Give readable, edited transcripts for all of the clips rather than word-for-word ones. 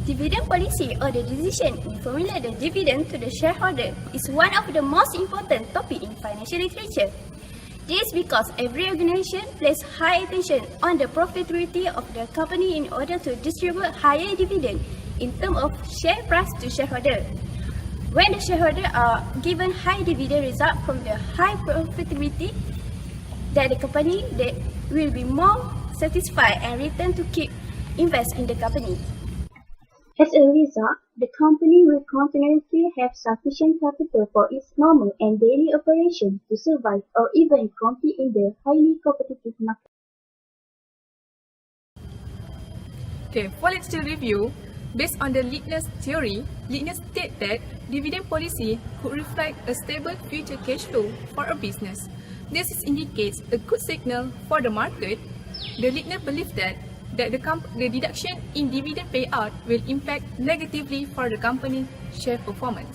Dividend policy or the decision in formula the dividend to the shareholder is one of the most important topic in financial literature. This is because every organization places high attention on the profitability of the company in order to distribute higher dividend in terms of share price to shareholder. When the shareholder are given high dividend result from the high profitability, that the company they will be more satisfied and return to keep invest in the company. As a result, the company will continuously have sufficient capital for its normal and daily operation to survive or even compete in the highly competitive market. Okay, for literature review, based on the Leitner's theory, Leitner stated that dividend policy could reflect a stable future cash flow for a business. This indicates a good signal for the market. The Leitner believed that the deduction in dividend payout will impact negatively for the company's share performance.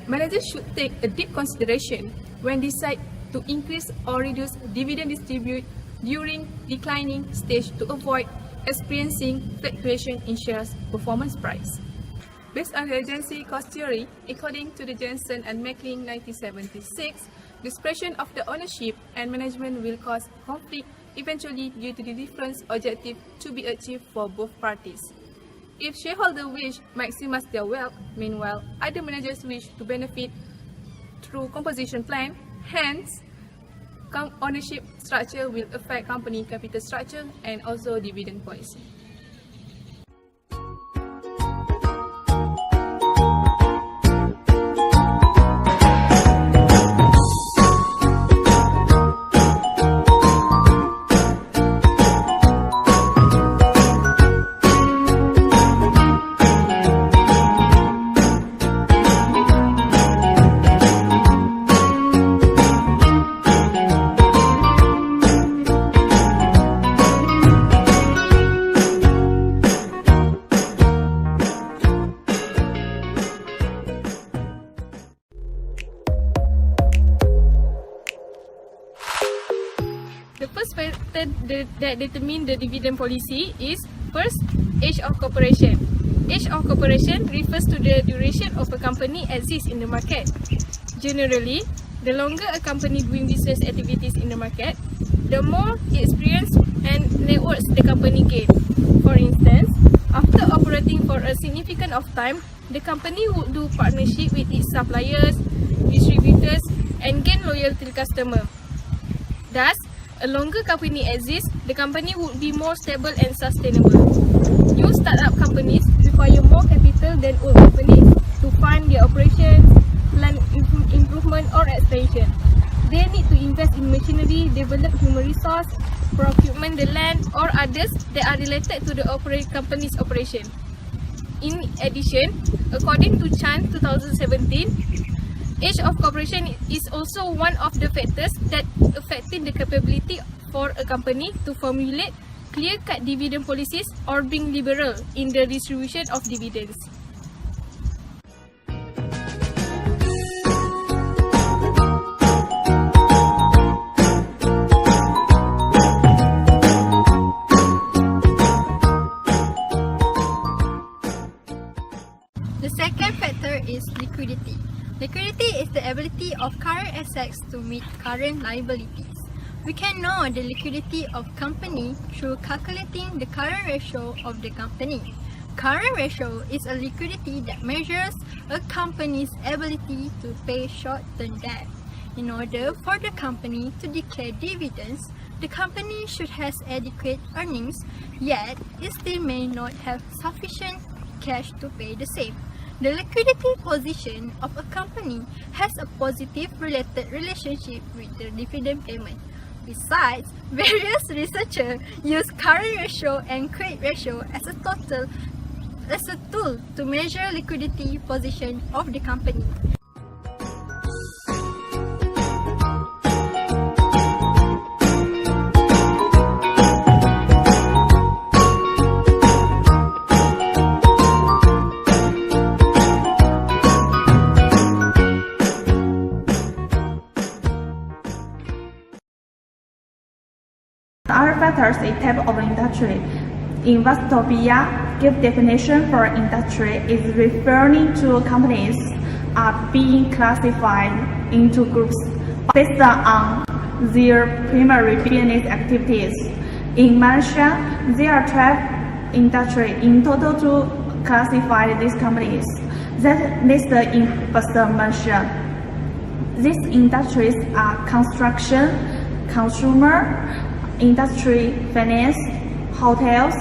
Managers should take a deep consideration when decide to increase or reduce dividend distribute during declining stage to avoid experiencing fluctuation in shares performance price. Based on the agency cost theory, according to the Jensen and Maclean 1976, the separation of the ownership and management will cause conflict eventually due to the different objectives to be achieved for both parties. If shareholders wish to maximize their wealth, meanwhile, other managers wish to benefit through composition plan, hence, ownership structure will affect company capital structure and also dividend policy. The first factor that determines the dividend policy is first, age of corporation. Age of corporation refers to the duration of a company exists in the market. Generally, the longer a company doing business activities in the market, the more experience and networks the company gain. For instance, after operating for a significant of time, the company would do partnership with its suppliers, distributors, and gain loyalty customer. Thus, a longer company exists, the company would be more stable and sustainable. New startup companies require more capital than old companies to fund their operations, plan improvement or expansion. They need to invest in machinery, develop human resource, procurement the land or others that are related to the company's operation. In addition, according to Chan 2017, age of corporation is also one of the factors that affecting the capability for a company to formulate clear-cut dividend policies or being liberal in the distribution of dividends. The second factor is liquidity. Liquidity is the ability of current assets to meet current liabilities. We can know the liquidity of company through calculating the current ratio of the company. Current ratio is a liquidity that measures a company's ability to pay short-term debt. In order for the company to declare dividends, the company should have adequate earnings, yet it still may not have sufficient cash to pay the same. The liquidity position of a company has a positive related relationship with the dividend payment. Besides, various researchers use current ratio and quick ratio as a tool to measure liquidity position of the company. The other factors is type of industry. Investopia give definition for industry is referring to companies are being classified into groups based on their primary business activities. In Malaysia, there are 12 industries in total to classify these companies that listed in first mention. These industries are construction, consumer, industry, finance, hotels,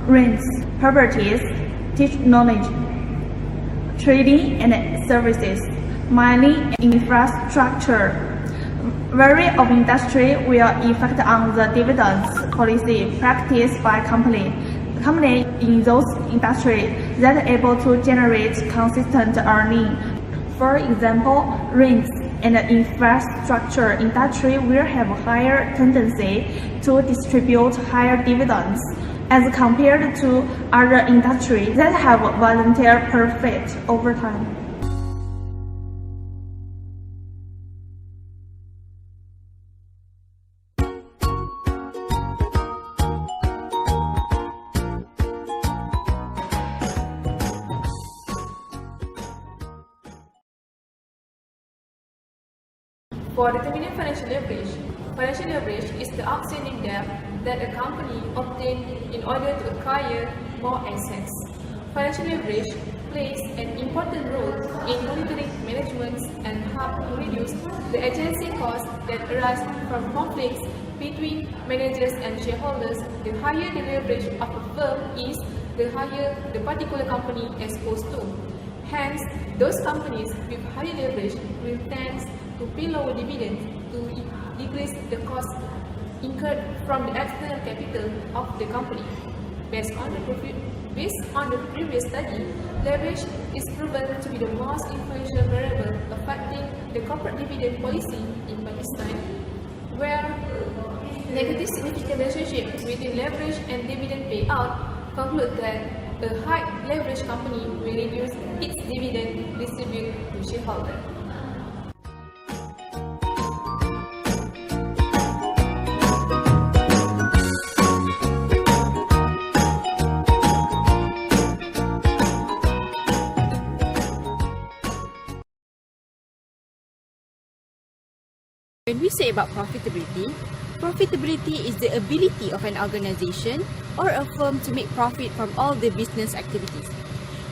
rents, properties, technology, trading and services, mining, and infrastructure. Variety of industry will affect on the dividends policy practiced by company in those industries that are able to generate consistent earning. For example, rents and the infrastructure industry will have a higher tendency to distribute higher dividends as compared to other industries that have volunteer profit over time. For determining financial leverage is the outstanding debt that a company obtains in order to acquire more assets. Financial leverage plays an important role in monitoring management and help to reduce the agency costs that arise from conflicts between managers and shareholders. The higher the leverage of a firm is, the higher the particular company is exposed to. Hence, those companies with higher leverage will tend to pay lower dividends to decrease the cost incurred from the external capital of the company. Based on the previous study, leverage is proven to be the most influential variable affecting the corporate dividend policy in Pakistan, where negative significant relationship between leverage and dividend payout conclude that a high leverage company will reduce its dividend distributed to shareholders. When we say about profitability is the ability of an organization or a firm to make profit from all the business activities.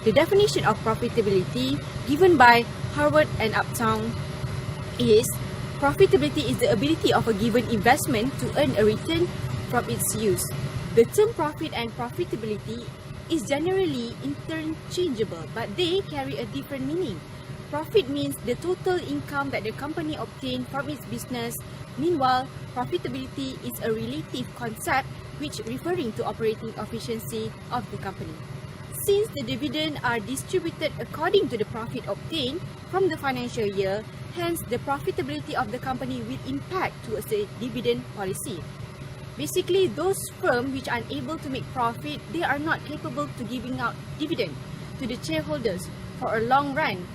The definition of profitability given by Harvard and Uptown is profitability is the ability of a given investment to earn a return from its use. The term profit and profitability is generally interchangeable, but they carry a different meaning. Profit means the total income that the company obtained from its business. Meanwhile, profitability is a relative concept which referring to operating efficiency of the company. Since the dividends are distributed according to the profit obtained from the financial year, hence the profitability of the company will impact towards the dividend policy. Basically, those firms which are unable to make profit, they are not capable to giving out dividend to the shareholders for a long run,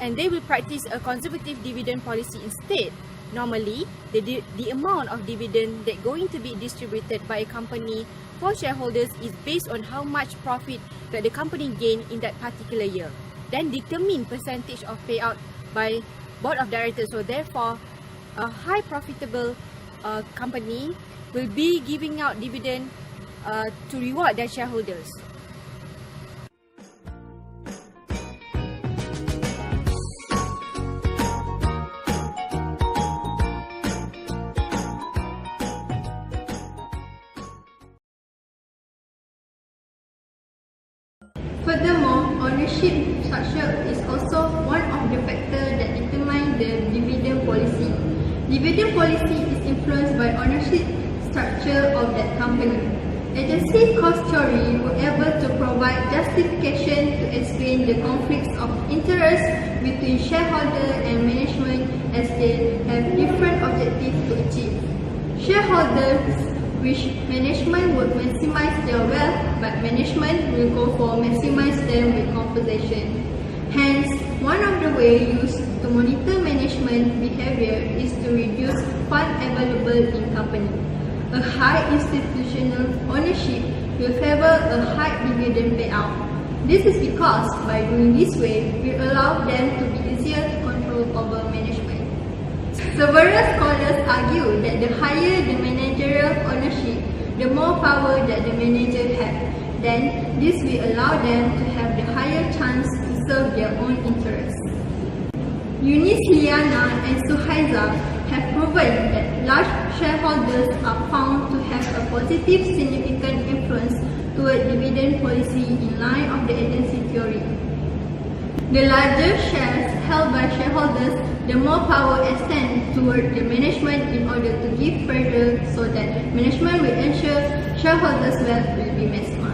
and they will practice a conservative dividend policy instead. Normally, the amount of dividend that going to be distributed by a company for shareholders is based on how much profit that the company gained in that particular year, then determine percentage of payout by board of directors. So therefore, a high profitable company will be giving out dividend to reward their shareholders. Furthermore, ownership structure is also one of the factors that determine the dividend policy. Dividend policy is influenced by ownership structure of that company. Agency cost theory were able to provide justification to explain the conflicts of interest between shareholder and management as they have different objectives to achieve. Shareholders wish management would maximize their wealth, but management will go for maximize them with compensation. Hence, one of the ways used to monitor management behavior is to reduce funds available in company. A high institutional ownership will favor a high dividend payout. This is because by doing this way, we allow them to be easier to control over management. Several scholars argue that the higher the managerial ownership, the more power that the manager has. Then, this will allow them to have the higher chance to serve their own interests. Eunice, Liana, and Suhaiza have proven that large shareholders are found to have a positive significant influence toward dividend policy in line of the agency theory. The larger shares held by shareholders, the more power extends toward the management in order to give further so that management will ensure shareholders' wealth will be maximized.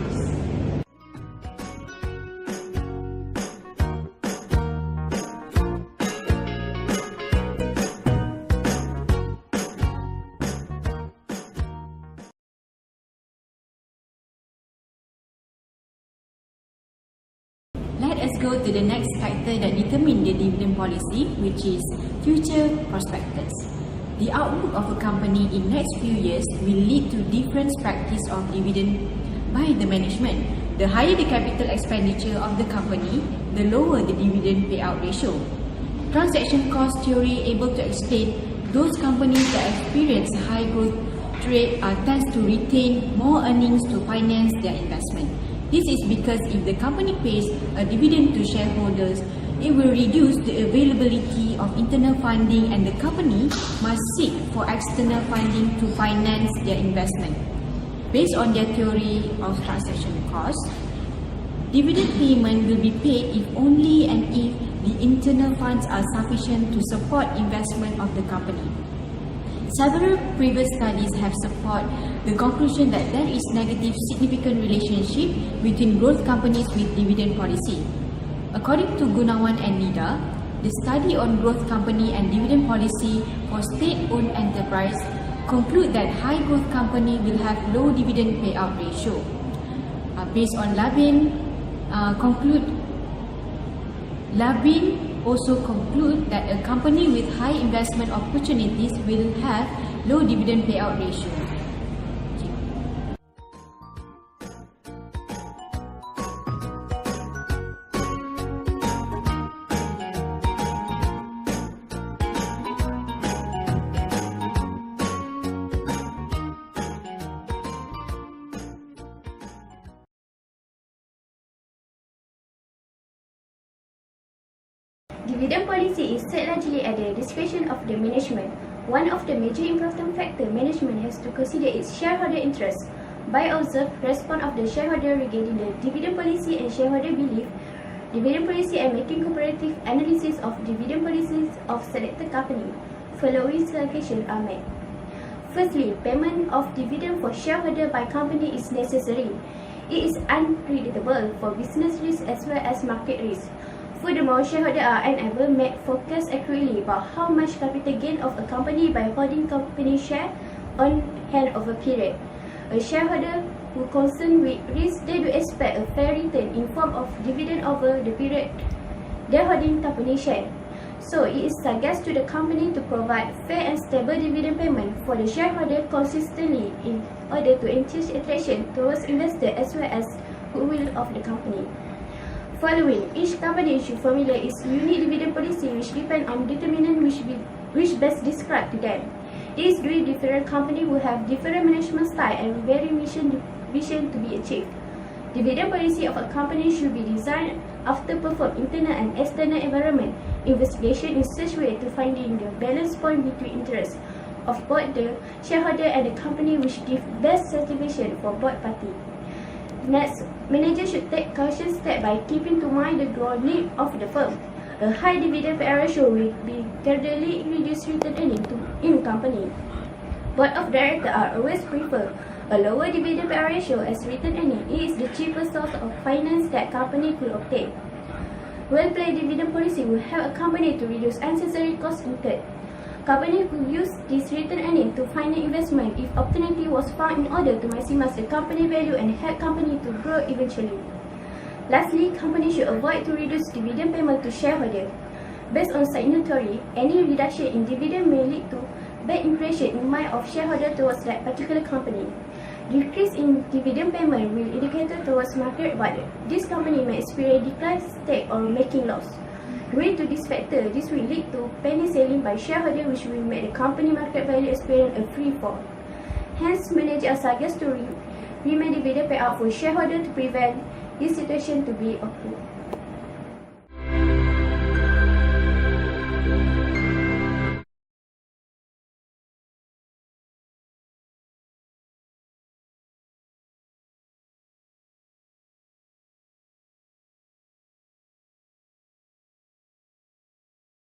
Let us go to the next factor that determines the dividend policy, which is future prospectus. The outlook of a company in next few years will lead to different practice of dividend by the management. The higher the capital expenditure of the company, the lower the dividend payout ratio. Transaction cost theory able to explain those companies that experience high growth rate tends to retain more earnings to finance their investment. This is because if the company pays a dividend to shareholders, it will reduce the availability of internal funding and the company must seek for external funding to finance their investment. Based on their theory of transaction costs, dividend payment will be paid if only and if the internal funds are sufficient to support investment of the company. Several previous studies have supported the conclusion that there is negative significant relationship between growth companies with dividend policy. According to Gunawan and Nida, the study on growth company and dividend policy for state-owned enterprise conclude that high growth company will have low dividend payout ratio. Based on Labin also conclude that a company with high investment opportunities will have low dividend payout ratio. Dividend policy is set largely at the discretion of the management. One of the major important factors management has to consider is shareholder interest. By observed response of the shareholder regarding the dividend policy and shareholder belief, dividend policy and making comparative analysis of dividend policies of selected company, following selection are made. Firstly, payment of dividend for shareholder by company is necessary. It is unpredictable for business risk as well as market risk. Furthermore, shareholders are unable to make forecasts accurately about how much capital gain of a company by holding company share on hand over a period. A shareholder who concerned with risk, they do expect a fair return in form of dividend over the period they holding company share. So it is suggested to the company to provide fair and stable dividend payment for the shareholder consistently in order to encourage attraction towards investors as well as goodwill of the company. Following, each company should formulate its unique dividend policy which depend on determinants which best describe to them. These three different companies will have different management style and very vision to be achieved. Dividend policy of a company should be designed after perform internal and external environment investigation in such way to finding the balance point between interests of both the shareholder and the company which give best satisfaction for both parties. Next, managers should take cautious steps by keeping to mind the growth need of the firm. A high dividend payout ratio will be gradually reduce return earnings in company. Board of directors are always prefer a lower dividend payout ratio as return earning. It is the cheapest source of finance that company could obtain. Well-placed dividend policy will help a company to reduce unnecessary costs incurred. Company could use this return earning to finance investment if opportunity was found in order to maximize the company value and help company to grow eventually. Lastly, company should avoid to reduce dividend payment to shareholders. Based on signatory, any reduction in dividend may lead to bad impression in mind of shareholder towards that particular company. Decrease in dividend payment will indicate towards market value. This company may experience decline stake or making loss. Due to this factor, this will lead to penny selling by shareholder, which will make the company market value experience a free fall. Hence, managers are suggested to remain dividend payout for shareholder to prevent this situation to be occurred.